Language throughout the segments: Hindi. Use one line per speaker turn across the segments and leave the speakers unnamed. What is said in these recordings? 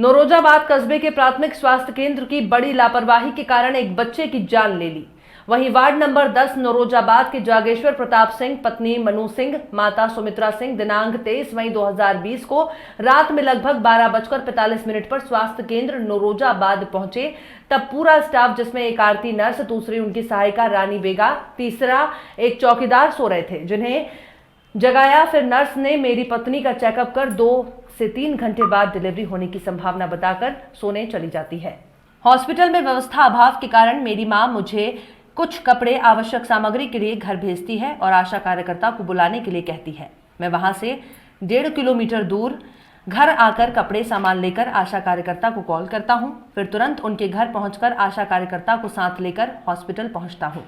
नौरोजाबाद कस्बे के प्राथमिक स्वास्थ्य केंद्र की बड़ी लापरवाही के कारण एक बच्चे की जान ले ली। वहीं वार्ड नंबर 10 नौरोजाबाद के जागेश्वर प्रताप सिंह पत्नी मनु सिंह माता सुमित्रा सिंह दिनांक 23 मई 2020 को रात में लगभग 12:45 पर स्वास्थ्य केंद्र नौरोजाबाद पहुंचे। तब पूरा स्टाफ, जिसमें एक आरती नर्स, दूसरी उनकी सहायिका रानी बेगा, तीसरा एक चौकीदार सो रहे थे, जिन्हें जगाया। फिर नर्स ने मेरी पत्नी का चेकअप कर 2 से 3 घंटे बाद डिलीवरी होने की संभावना बताकर सोने चली जाती है। हॉस्पिटल में व्यवस्था अभाव के कारण मेरी मां मुझे कुछ कपड़े, आवश्यक सामग्री के लिए घर भेजती है और आशा कार्यकर्ता को बुलाने के लिए कहती है। मैं वहां से 1.5 किलोमीटर दूर घर आकर कपड़े सामान लेकर आशा कार्यकर्ता को कॉल करता हूं। फिर तुरंत उनके घर पहुंचकर आशा कार्यकर्ता को साथ लेकर हॉस्पिटल पहुंचता हूं।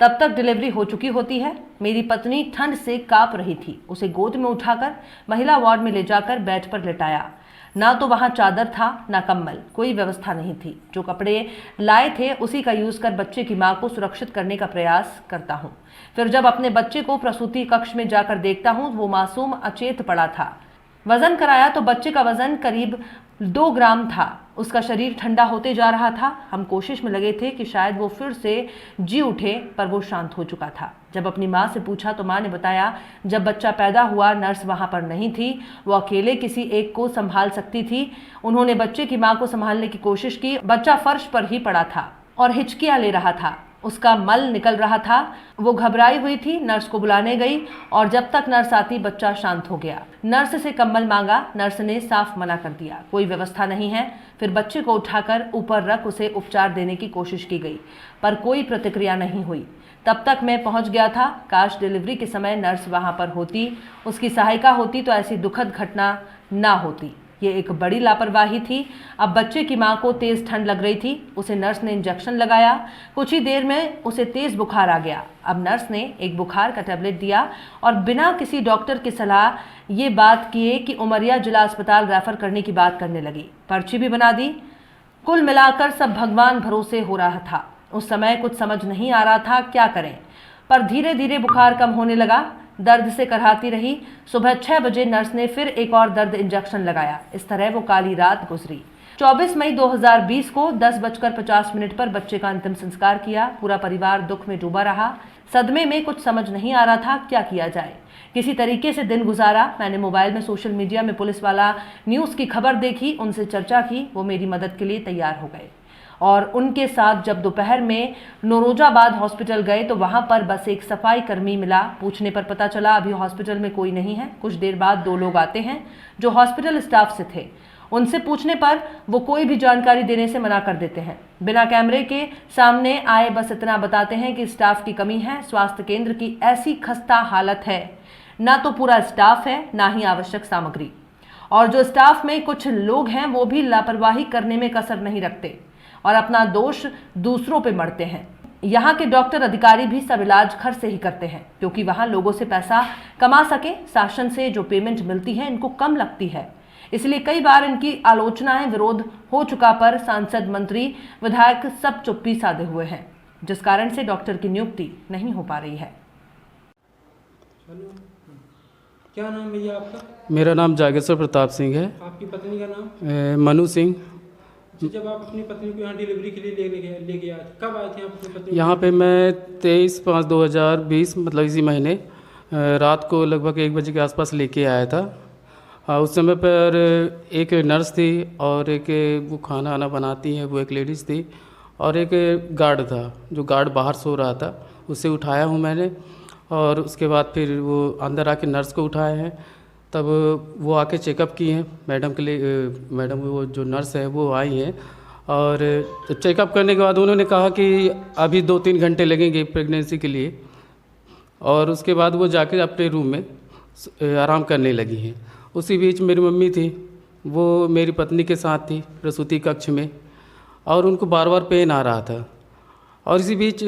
तब तक डिलीवरी हो चुकी होती है। मेरी पत्नी ठंड से कांप रही थी। उसे गोद में उठाकर महिला वार्ड में ले जाकर बेड पर लिटाया। ना तो वहां चादर था, ना कंबल, कोई व्यवस्था नहीं थी। जो कपड़े लाए थे उसी का यूज कर बच्चे की मां को सुरक्षित करने का प्रयास करता हूं। फिर जब अपने बच्चे को प्रसूति कक्ष में जाकर देखता हूं, वो मासूम अचेत पड़ा था। वजन कराया तो बच्चे का वजन करीब 2 ग्राम था। उसका शरीर ठंडा होते जा रहा था। हम कोशिश में लगे थे कि शायद वो फिर से जी उठे, पर वो शांत हो चुका था। जब अपनी माँ से पूछा तो माँ ने बताया, जब बच्चा पैदा हुआ नर्स वहां पर नहीं थी, वो अकेले किसी एक को संभाल सकती थी। उन्होंने बच्चे की माँ को संभालने की कोशिश की। बच्चा फर्श पर ही पड़ा था और हिचकियां ले रहा था। उसका मल निकल रहा था। वो घबराई हुई थी। नर्स को बुलाने गई और जब तक नर्स आती बच्चा शांत हो गया। नर्स से कंबल मांगा, नर्स ने साफ मना कर दिया, कोई व्यवस्था नहीं है। फिर बच्चे को उठाकर ऊपर रख उसे उपचार देने की कोशिश की गई, पर कोई प्रतिक्रिया नहीं हुई। तब तक मैं पहुंच गया था। काश डिलीवरी के समय नर्स वहां पर होती, उसकी सहायिका होती तो ऐसी दुखद घटना ना होती। ये एक बड़ी लापरवाही थी। अब बच्चे की मां को तेज ठंड लग रही थी। उसे नर्स ने इंजेक्शन लगाया। कुछ ही देर में उसे तेज बुखार आ गया। अब नर्स ने एक बुखार का टैबलेट दिया और बिना किसी डॉक्टर की सलाह ये बात किए कि उमरिया जिला अस्पताल रेफर करने की बात करने लगी। पर्ची भी बना दी। कुल मिलाकर सब भगवान भरोसे हो रहा था। उस समय कुछ समझ नहीं आ रहा था क्या करें, पर धीरे धीरे बुखार कम होने लगा। दर्द से करहाती रही। सुबह 6 बजे नर्स ने फिर एक और दर्द इंजेक्शन लगाया। इस तरह वो काली रात गुजरी। 24 मई 2020 को 10:50 पर बच्चे का अंतिम संस्कार किया। पूरा परिवार दुख में डूबा रहा। सदमे में कुछ समझ नहीं आ रहा था क्या किया जाए। किसी तरीके से दिन गुजारा। मैंने मोबाइल में सोशल मीडिया में पुलिस वाला न्यूज़ की खबर देखी, उनसे चर्चा की। वो मेरी मदद के लिए तैयार हो गए और उनके साथ जब दोपहर में नौरोजाबाद हॉस्पिटल गए तो वहां पर बस एक सफाई कर्मी मिला। पूछने पर पता चला अभी हॉस्पिटल में कोई नहीं है। कुछ देर बाद 2 लोग आते हैं जो हॉस्पिटल स्टाफ से थे। उनसे पूछने पर वो कोई भी जानकारी देने से मना कर देते हैं। बिना कैमरे के सामने आए बस इतना बताते हैं कि स्टाफ की कमी है। स्वास्थ्य केंद्र की ऐसी खस्ता हालत है, ना तो पूरा स्टाफ है ना ही आवश्यक सामग्री, और जो स्टाफ में कुछ लोग हैं वो भी लापरवाही करने में कसर नहीं रखते और अपना दोष दूसरों पे मढ़ते हैं। यहाँ के डॉक्टर अधिकारी भी सब इलाज घर से ही करते हैं, क्योंकि वहाँ लोगों से पैसा कमा सके। शासन से जो पेमेंट मिलती है इनको कम लगती है, इसलिए कई बार इनकी आलोचनाएं, विरोध हो चुका, पर सांसद, मंत्री, विधायक सब चुप्पी साधे हुए हैं, जिस कारण से डॉक्टर की नियुक्ति नहीं हो पा रही है।
क्या नाम है आपका?
मेरा नाम जागेश्वर प्रताप सिंह है।
आपकी पत्नी का नाम?
मनु सिंह।
जब आप अपनी पत्नी को यहाँ डिलीवरी के लिए लेके आए, कब आए थे आप अपनी पत्नी?
यहाँ पे मैं 23/5/2020 मतलब इसी महीने रात को लगभग 1 बजे के आसपास लेके आया था। उस समय पर एक नर्स थी और एक वो खाना आना बनाती है, वो एक लेडीज़ थी, और एक गार्ड था। जो गार्ड बाहर सो रहा था उससे उठाया हूँ मैंने, और उसके बाद फिर वो अंदर आके नर्स को उठाए हैं। तब वो आके चेकअप किए हैं। मैडम के लिए मैडम वो जो नर्स है वो आई हैं, और चेकअप करने के बाद उन्होंने कहा कि अभी 2-3 घंटे लगेंगे प्रेगनेंसी के लिए, और उसके बाद वो जाके अपने रूम में आराम करने लगी हैं। उसी बीच मेरी मम्मी थी, वो मेरी पत्नी के साथ थी प्रसूति कक्ष में, और उनको बार बार पेन आ रहा था। और इसी बीच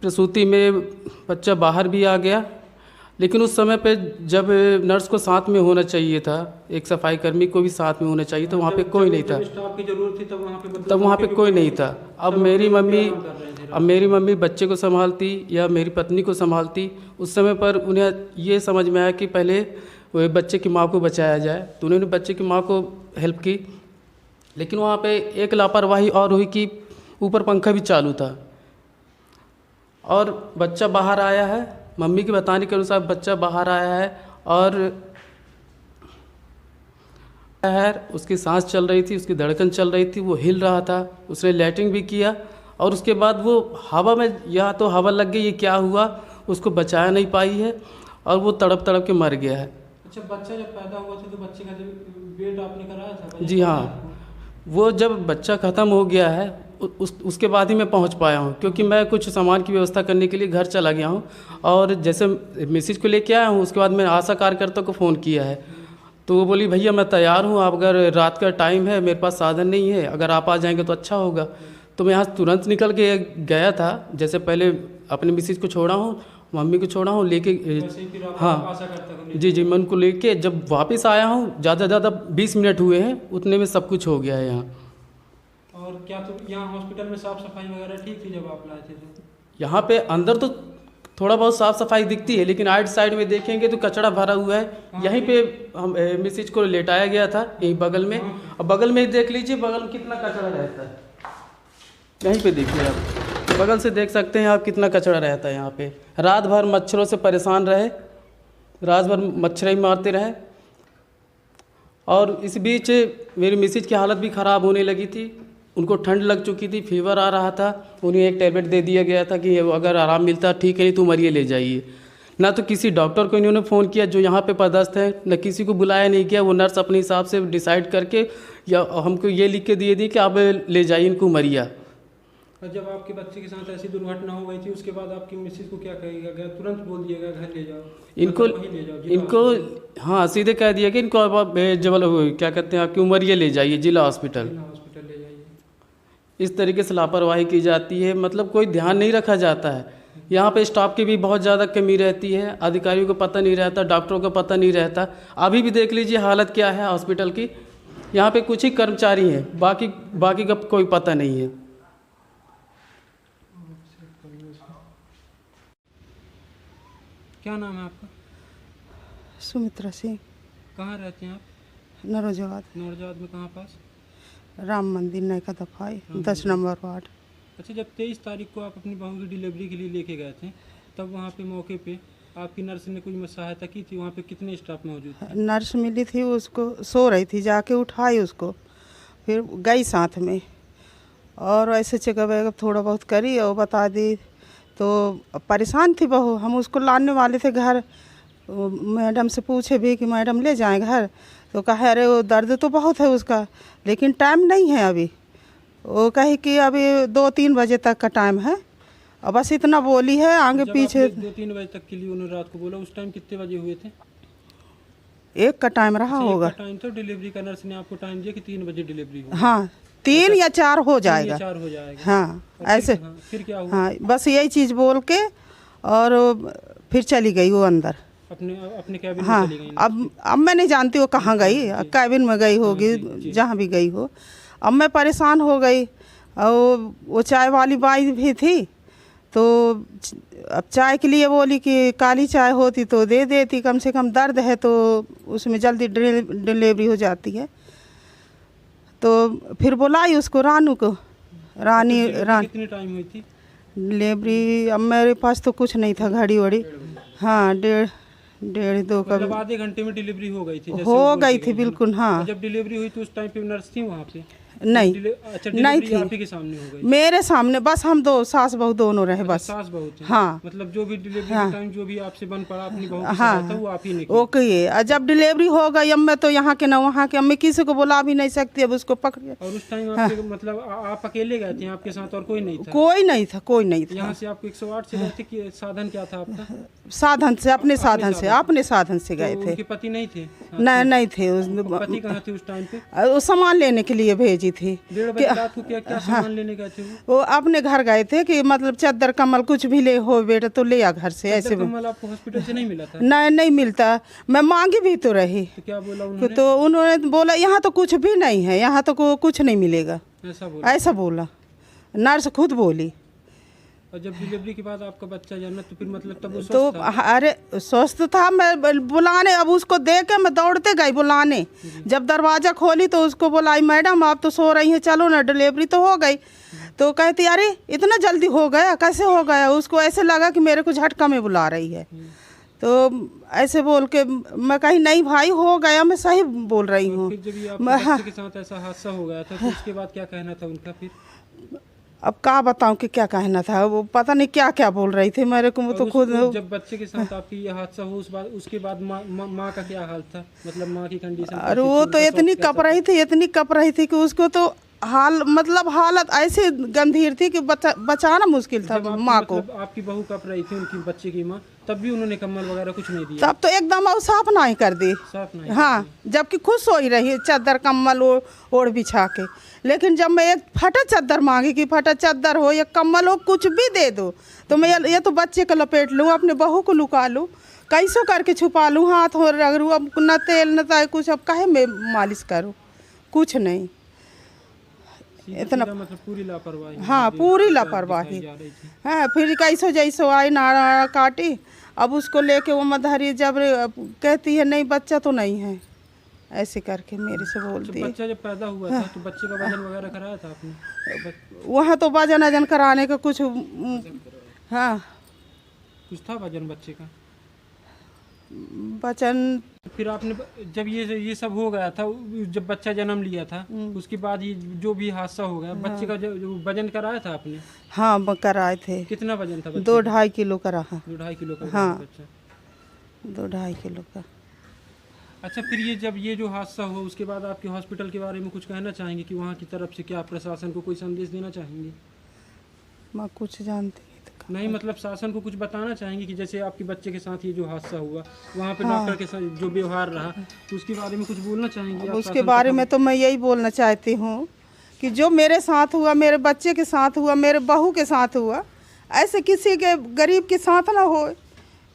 प्रसूति में बच्चा बाहर भी आ गया, लेकिन उस समय पे जब नर्स को साथ में होना चाहिए था, एक सफाई कर्मी को भी साथ में होना चाहिए, तो वहाँ पे कोई नहीं था।
स्टाफ की जरूरत थी
तब वहाँ पे कोई नहीं था। अब मेरी मम्मी बच्चे को संभालती या मेरी पत्नी को संभालती। उस समय पर उन्हें ये समझ में आया कि पहले वो बच्चे की माँ को बचाया जाए, तो उन्होंने बच्चे की माँ को हेल्प की। लेकिन वहाँ पे एक लापरवाही और हुई कि ऊपर पंखा भी चालू था और बच्चा बाहर आया है। मम्मी के बताने के अनुसार बच्चा बाहर आया है और उसकी सांस चल रही थी, उसकी धड़कन चल रही थी, वो हिल रहा था, उसने लैट्रिन भी किया और उसके बाद वो हवा में, या तो हवा लग गई, ये क्या हुआ उसको बचाया नहीं पाई है और वो तड़प तड़प के मर गया है।
अच्छा, बच्चा जब पैदा हुआ था तो बच्चे का जब वेट आपने कराया था?
जी हाँ, वो जब बच्चा ख़त्म हो गया है उसके बाद ही मैं पहुंच पाया हूं, क्योंकि मैं कुछ सामान की व्यवस्था करने के लिए घर चला गया हूं और जैसे मिसेज को लेके आया हूं उसके बाद मैंने आशा कार्यकर्ता को फ़ोन किया है तो वो बोली भैया मैं तैयार हूं, आप अगर रात का टाइम है, मेरे पास साधन नहीं है, अगर आप आ जाएंगे तो अच्छा होगा। तो मैं यहाँ तुरंत निकल के गया था, जैसे पहले अपने मिसेज को छोड़ा हूँ, मम्मी को छोड़ा हूँ लेके, हाँ जी जी, मैं उनको लेके जब वापस आया हूँ, ज़्यादा से ज़्यादा 20 मिनट हुए हैं, उतने में सब कुछ हो गया है यहाँ।
और क्या तो यहाँ हॉस्पिटल में साफ सफाई वगैरह ठीक थी जब आप लाए थे? तो
यहाँ पे अंदर तो थोड़ा बहुत साफ सफाई दिखती है, लेकिन आइट साइड में देखेंगे तो कचरा भरा हुआ है। यहीं पे हम मिसेज को लेटाया गया था, यहीं बगल में, और बगल में देख लीजिए बगल में कितना कचरा रहता है। यहीं पे देखिए आप, बगल से देख सकते हैं आप कितना कचरा रहता है यहाँ पे। रात भर मच्छरों से परेशान रहे, रात भर मच्छर ही मारते रहे और इस बीच मेरी मिसेज की हालत भी ख़राब होने लगी थी, उनको ठंड लग चुकी थी, फीवर आ रहा था। उन्हें एक टैबलेट दे दिया गया था कि अगर आराम मिलता ठीक है, नहीं तो मरिए ले जाइए। ना तो किसी डॉक्टर को इन्होंने फ़ोन किया जो यहाँ पे पदस्थ है, न किसी को बुलाया नहीं किया। वो नर्स अपने हिसाब से डिसाइड करके या हमको ये लिख के दिए कि आप ले जाइए इनको मरिया।
और जब आपके बच्चे के साथ ऐसी दुर्घटना हो गई थी उसके बाद आपकी मिसेज को क्या कहेगा? तुरंत बोल दिएगा घर ले जाओ,
इनको इनको हाँ सीधे कह दिया कि इनको अब जबल क्या कहते हैं आपकी उमरिया ले जाइए, जिला हॉस्पिटल
ले जाइए।
इस तरीके से लापरवाही की जाती है, मतलब कोई ध्यान नहीं रखा जाता है। यहाँ पे स्टाफ की भी बहुत ज़्यादा कमी रहती है, अधिकारियों को पता नहीं रहता, डॉक्टरों को पता नहीं रहता। अभी भी देख लीजिए हालत क्या है हॉस्पिटल की, यहाँ पे कुछ ही कर्मचारी हैं, बाकी का कोई पता नहीं है।
क्या नाम है आपका?
सुमित्रा सिंह।
कहाँ रहते हैं आप?
नरोजाबाद।
नौरजाबाद में कहाँ पास?
राम मंदिर नयका दफाई 10 नंबर वार्ड।
अच्छा, जब 23 तारीख को आप अपनी बहू की डिलीवरी के लिए लेके गए थे तब वहाँ पे मौके पे आपकी नर्स ने कोई सहायता की थी? वहाँ पे कितने स्टाफ मौजूद थे?
नर्स मिली थी, उसको सो रही थी, जाके उठाई उसको, फिर गई साथ में और ऐसे चेकअप थोड़ा बहुत करी और बता दी। तो परेशान थी बहू, हम उसको लाने वाले थे घर, मैडम से पूछे भी कि मैडम ले जाएं घर, तो कहा अरे वो दर्द तो बहुत है उसका लेकिन टाइम नहीं है अभी। वो कही कि अभी 2-3 बजे तक का टाइम है और बस इतना बोली है, आगे पीछे
2-3 बजे तक के लिए उन्होंने रात को बोला। उस टाइम कितने बजे हुए थे?
1 का टाइम रहा होगा।
टाइम तो डिलीवरी का नर्स ने आपको टाइम दिया कि 3 बजे डिलीवरी हो?
हाँ, 3 या 4 हो जाएगा।
4 हो जाएगा।
हाँ ऐसे।
फिर क्या हुआ?
हाँ बस यही चीज़ बोल के और फिर चली गई वो अंदर
अपने कैबिन
हाँ,
में चली गई।
अब मैं नहीं जानती वो कहाँ गई, कैबिन में गई होगी, जहाँ भी गई हो। अब मैं परेशान हो गई और वो चाय वाली बाई भी थी, तो अब चाय के लिए बोली कि काली चाय होती तो दे देती, कम से कम दर्द है तो उसमें जल्दी डिलीवरी हो जाती है। तो फिर बुलाई उसको, रानू को। रानी
कितनी टाइम हुई थी
डिलीवरी? अब मेरे पास तो कुछ नहीं था, घड़ी वड़ी। हाँ, 1.5-2 का
मतलब आधे घंटे में डिलीवरी हो गई थी?
हो गई थी बिल्कुल। हाँ,
जब डिलीवरी हुई तो उस टाइम पे नर्स थी वहाँ पे?
नहीं
नहीं थी। आप ही के सामने हो गई?
मेरे सामने, बस हम दो सास बहू दोनों रहे बस।
सास बहू थे?
हाँ,
मतलब जो भी डिलीवरी के टाइम जो भी आपसे बन पड़ा अपनी बहू की सहायता वो आप ही ने की?
ओके। जब डिलीवरी हो गई, अब मैं तो यहाँ के ना वहाँ के, अब मैं किसी को बुला भी नहीं सकती, अब उसको पकड़।
और उस टाइम आपके मतलब आप अकेले गए थे आपके साथ और कोई नहीं था?
कोई नहीं था, कोई नहीं था।
यहाँ से आपको 108 से गए थे कि साधन क्या था आपका?
साधन से, अपने साधन से गए थे।
उनके पति नहीं थे?
नहीं थे।
पति कहाँ थे उस टाइम पे?
वो सामान लेने के लिए भेजी थी।
1:30 बजे रात को क्या सामान लेने गए थे
वो अपने घर गए थे कि मतलब चादर कम्बल कुछ भी ले हो बेटा तो ले आ घर से। ऐसे
कम्बल आपको हॉस्पिटल से नहीं मिला था?
नहीं मिलता, मैं मांगी भी तो रही।
तो क्या बोला उन्होंने?
तो उन्होंने बोला यहाँ तो कुछ भी नहीं है, यहाँ तो कुछ नहीं मिलेगा,
ऐसा
बोला। नर्स खुद बोली।
और जब डिलीवरी के बाद आपका बच्चा जन्मा तो फिर मतलब तब वो
तो
स्वस्थ था?
अरे स्वस्थ था। मैं बुलाने, अब उसको देख के मैं दौड़ते गई बुलाने। जब दरवाज़ा खोली तो उसको बोलाई, मैडम आप तो सो रही हैं, चलो ना, डिलीवरी तो हो गई। तो कहती अरे इतना जल्दी हो गया, कैसे हो गया? उसको ऐसे लगा कि मेरे को झटका में बुला रही है। तो ऐसे बोल के मैं कही नहीं भाई हो गया, मैं सही बोल रही हूँ।
फिर जब ये आपके बच्चे के साथ ऐसा हादसा हो गया था तो उसके बाद क्या कहना था उनका फिर?
अब क्या बताऊं कि क्या कहना था, वो पता नहीं क्या क्या बोल रही थी मेरे को, तो खुद
जब बच्चे के साथ आपकी ये हादसा हो उसके बाद माँ का क्या हाल था, मतलब माँ की कंडीशन?
अरे वो तो इतनी कप रही थी, इतनी कप रही थी कि उसको तो हालत ऐसी गंभीर थी कि बचाना मुश्किल था माँ को।
मतलब आपकी बहू कप रही थी उनकी बच्चे की माँ, तब भी उन्होंने कंबल वगैरह कुछ नहीं दिया?
तब तो एकदम और साफ नहीं कर दी।
साफ नहीं?
हाँ, जबकि खुद सोई रही चादर कम्बल ओढ़ बिछा के। लेकिन जब मैं एक फटा चादर मांगी कि फटा चादर हो या कम्बल हो, कुछ भी दे दो, तो मैं ये तो बच्चे को लपेट लूँ, अपने बहू को लुका लूँ, कैसो करके छुपा लूँ, हाथ हो रगड़ूँ। अब न तेल न ताय कुछ, अब काहे मैं मालिश करूँ? कुछ नहीं, इतना
मतलब पूरी लापरवाही।
हाँ, पूरी लापरवाही। हाँ, फिर कैसो जैसो आई नाड़ा काटी। अब उसको लेके वो मधारी जब कहती है नहीं बच्चा तो नहीं है, ऐसे करके मेरे से बोलती है।
बच्चा जब पैदा हुआ था तो बच्चे का वजन वगैरह कराया था आपने?
वहाँ तो वजन अजन कराने का कुछ हाँ
कुछ था वजन बच्चे का?
वजन
फिर आपने जब ये सब हो गया था, जब बच्चा जन्म लिया था उसके बाद ये जो भी हादसा हो गया, बच्चे का जो वजन कराया था आपने?
हाँ कराए थे।
कितना वजन था?
2-2.5 किलो का रहा।
2-2.5 किलो का
हाँ,
बच्चा?
2-2.5 किलो का।
अच्छा, फिर ये जब ये जो हादसा हो उसके बाद आपके हॉस्पिटल के बारे में कुछ कहना चाहेंगे कि वहाँ की तरफ से क्या प्रशासन को कोई संदेश देना चाहेंगे?
मैं कुछ जानती
नहीं, मतलब शासन को कुछ बताना चाहेंगे कि जैसे आपके बच्चे के साथ ये जो हादसा हुआ वहाँ पे डॉक्टर के साथ जो व्यवहार रहा, तो उसके बारे में कुछ बोलना चाहेंगे?
उसके बारे में तो मैं यही बोलना चाहती हूँ कि जो मेरे साथ हुआ, मेरे बच्चे के साथ हुआ, मेरे बहू के साथ हुआ, ऐसे किसी के गरीब के साथ ना हो।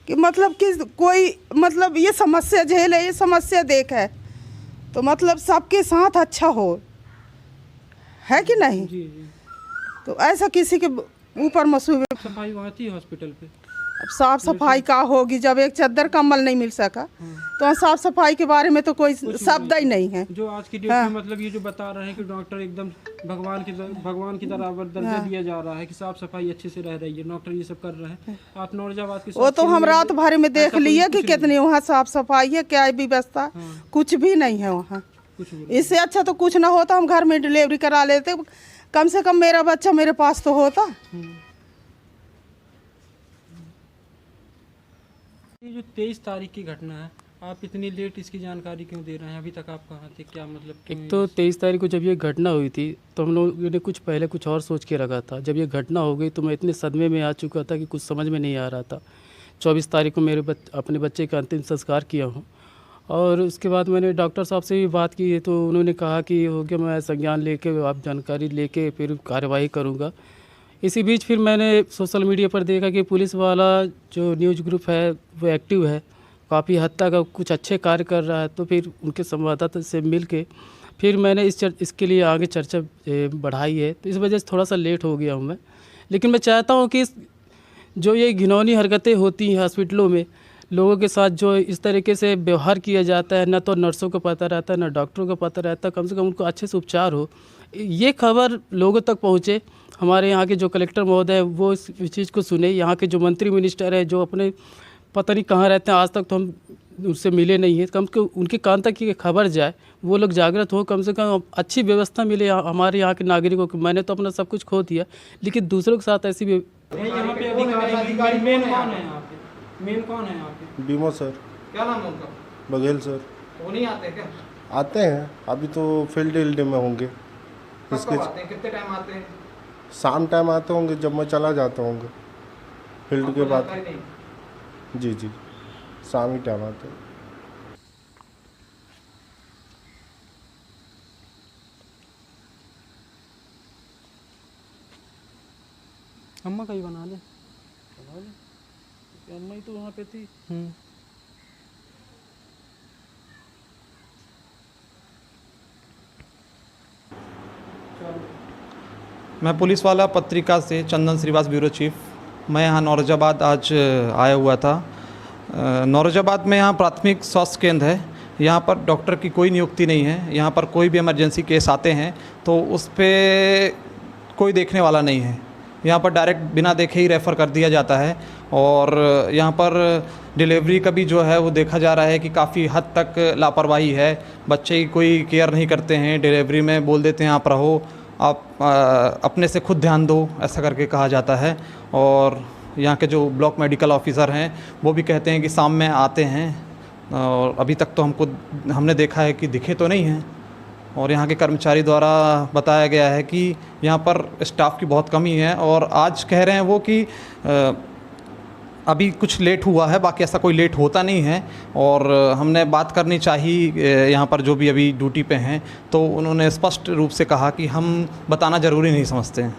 कि मतलब कि कोई मतलब ये समस्या झेले, ये समस्या देख है, तो मतलब सबके साथ अच्छा हो, है कि नहीं?
जी जी।
तो ऐसा किसी के ऊपर मसूबे।
सफाई वहाँ थी हॉस्पिटल पे?
अब साफ सफाई का होगी, जब एक चादर कम्बल नहीं मिल सका तो साफ सफाई के बारे में तो कोई शब्द ही नहीं है।
जो आज की डेट में मतलब ये जो बता रहे हैं कि डॉक्टर एकदम भगवान की तरह दर्जा दिया जा रहा है कि साफ सफाई अच्छे से रह रही है, डॉक्टर ये सब कर रहे हैं। आप नौरजाबाद के
वो तो हम रात भर में देख लिए कि कितनी वहाँ साफ सफाई है, क्या व्यवस्था, कुछ भी नहीं है वहाँ। इससे अच्छा तो कुछ ना होता, हम घर में डिलीवरी करा लेते, कम से कम मेरा बच्चा मेरे पास तो होता।
ये जो 23 तारीख की घटना है, आप इतनी लेट इसकी जानकारी क्यों दे रहे हैं? अभी तक आप कहाँ थे? क्या मतलब
एक तो 23 तारीख को जब ये घटना हुई थी तो हम लोगों ने कुछ पहले कुछ और सोच के रखा था। जब ये घटना हो गई तो मैं इतने सदमे में आ चुका था कि कुछ समझ में नहीं आ रहा था। 24 तारीख को मेरे अपने बच्चे का अंतिम संस्कार किया हूँ, और उसके बाद मैंने डॉक्टर साहब से भी बात की है तो उन्होंने कहा कि हो गया, मैं संज्ञान लेके आप जानकारी लेके फिर कार्यवाही करूँगा। इसी बीच फिर मैंने सोशल मीडिया पर देखा कि पुलिस वाला जो न्यूज़ ग्रुप है वो एक्टिव है, काफ़ी हद तक कुछ अच्छे कार्य कर रहा है, तो फिर उनके संवाददाता से मिल के फिर मैंने इसके लिए आगे चर्चा बढ़ाई है। तो इस वजह से थोड़ा सा लेट हो गया हूँ मैं। लेकिन मैं चाहता हूँ कि जो ये घिनौनी हरकतें होती हैं हॉस्पिटलों में, लोगों के साथ जो इस तरीके से व्यवहार किया जाता है, ना तो नर्सों को पता रहता है ना डॉक्टरों को पता रहता है, कम से कम उनको अच्छे से उपचार हो, ये खबर लोगों तक पहुँचे। हमारे यहाँ के जो कलेक्टर महोदय है वो इस चीज़ को सुने, यहाँ के जो मंत्री मिनिस्टर है जो अपने पता नहीं कहाँ रहते हैं, आज तक तो हम उनसे मिले नहीं हैं, कम से कम उनके कान तक ये खबर जाए, वो लोग जागृत हो, कम से कम अच्छी व्यवस्था मिले हमारे यहाँ के नागरिकों को। मैंने तो अपना सब कुछ खो दिया, लेकिन दूसरों के साथ ऐसी भी।
यहाँ पे अधिकारी मेन कौन है यहाँ पे? मेन कौन है यहाँ पे?
बीमो सर।
क्या नाम है उनका?
बघेल सर।
वो नहीं आते क्या?
आते हैं, अभी तो फील्ड में होंगे।
कब आते हैं? कितने टाइम आते हैं?
शाम टाइम आते होंगे जब मैं चला जाता होंगे फील्ड के बाद। जी जी, शाम ही टाइम आते हैं।
अम्मा का ही बना ले।
अम्मा ही तो वहाँ पे थी।
मैं पुलिस वाला पत्रिका से चंदन श्रीवास ब्यूरो चीफ। मैं यहाँ नौरोजाबाद आज आया हुआ था। नौरोजाबाद में यहाँ प्राथमिक स्वास्थ्य केंद्र है। यहाँ पर डॉक्टर की कोई नियुक्ति नहीं है। यहाँ पर कोई भी इमरजेंसी केस आते हैं तो उस पर कोई देखने वाला नहीं है। यहाँ पर डायरेक्ट बिना देखे ही रेफ़र कर दिया जाता है। और यहाँ पर डिलीवरी का भी जो है वो देखा जा रहा है कि काफ़ी हद तक लापरवाही है। बच्चे की कोई केयर नहीं करते हैं। डिलीवरी में बोल देते हैं आप रहो, आप अपने से खुद ध्यान दो, ऐसा करके कहा जाता है। और यहाँ के जो ब्लॉक मेडिकल ऑफिसर हैं वो भी कहते हैं कि शाम में आते हैं, और अभी तक तो हमने देखा है कि दिखे तो नहीं हैं। और यहाँ के कर्मचारी द्वारा बताया गया है कि यहाँ पर स्टाफ की बहुत कमी है। और आज कह रहे हैं वो कि अभी कुछ लेट हुआ है, बाकी ऐसा कोई लेट होता नहीं है। और हमने बात करनी चाहिए यहाँ पर जो भी अभी ड्यूटी पे हैं, तो उन्होंने स्पष्ट रूप से कहा कि हम बताना ज़रूरी नहीं समझते हैं।